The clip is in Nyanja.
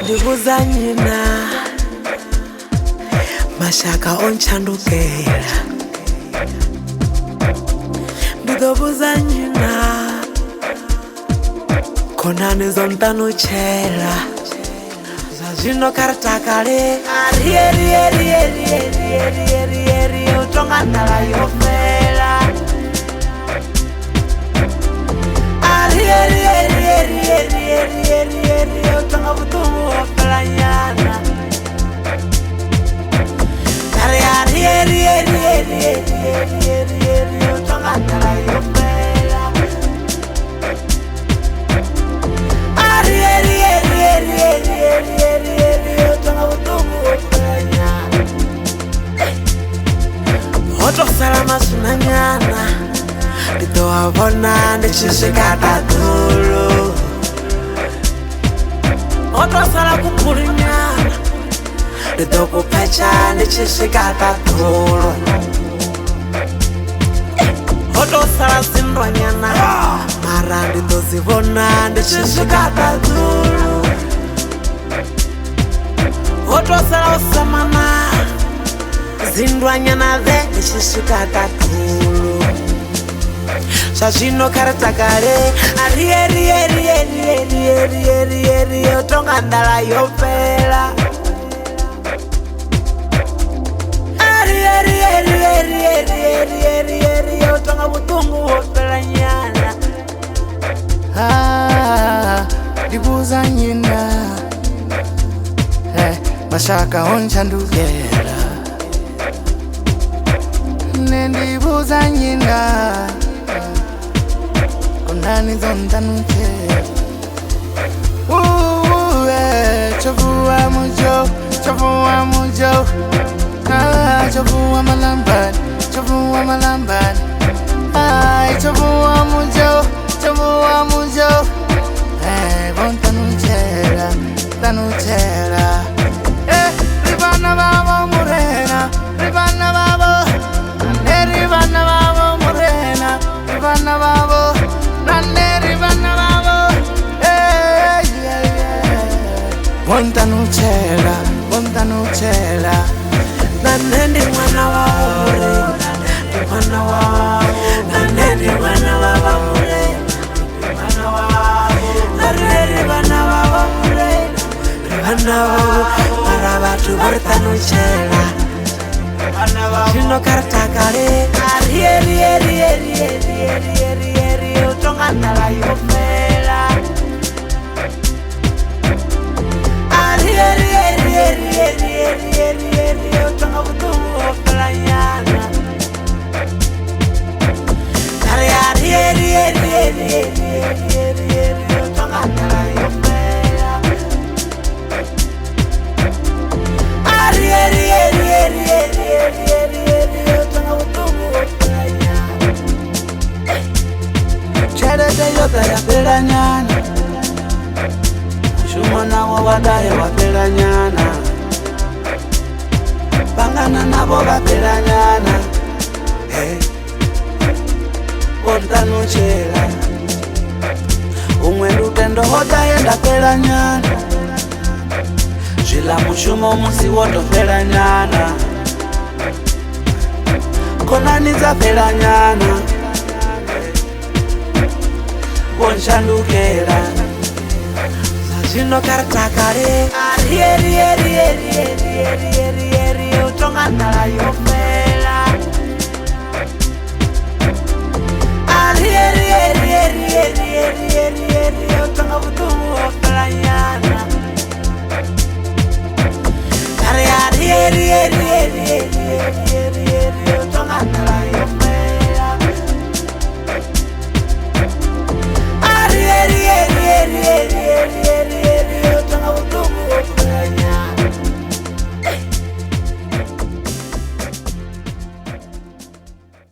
Ndibuzanyina mashaka onchandukera ndidobuzanyina konani zontanuchera zazvino karitakare arierierierierierierieri utonga ndala yofera arierierierierierieri utonga vutumu wofela arierierierierierieri utonga ndala yofela arierierierierieri utonga vutumu wofela otosala masunanyana nditowavona ndichisvikatadhulu otosala kupulinyana nditokupecha ndichisvikatadhulu otosala sindwanyana mara nditozivona ndichisvikatadhulu otosala usamana zindwanyana ve ndichisvikatadhulu zvazvino karitakare arierierierierierieri utonga ndala yopela arierierierierierieri utonga vutungu wopela nyana ndibuzanyina mashaka onchandukera nendibuzanyina konani zontanuchera chavua mujo chavua mujo chavua malambani chavua malambani chavua mujo vontanuchera tanuchera rivana vavo murena rivana vavo rivana vavo murena rivana vavo vontanuchera vontanuchera nanendi mwana waure ndi mwana wavo nanendi mwana wavamure ndi mwana wavo nareri vana vavamure ri vana vavo mara vatu voritanuchera zvino karitakare arierierierierierieri utonga ndala yofela arierierierierieri utonga vutumu wofela nyana arierierierierieri utonga ndala yofela arierierierierieri utonga vutumu wofela nyana cherete yote yapela nyana shumona wadaye wapela nyana bangana navo vapela nyana vontanuchera umwe lutendo hodaye ndapela nyana zvila mushumo musi wotopela nyana konani dzapela nyana vonchandukera zvino karitakare arierierierierieri utonga ndala yofela arieri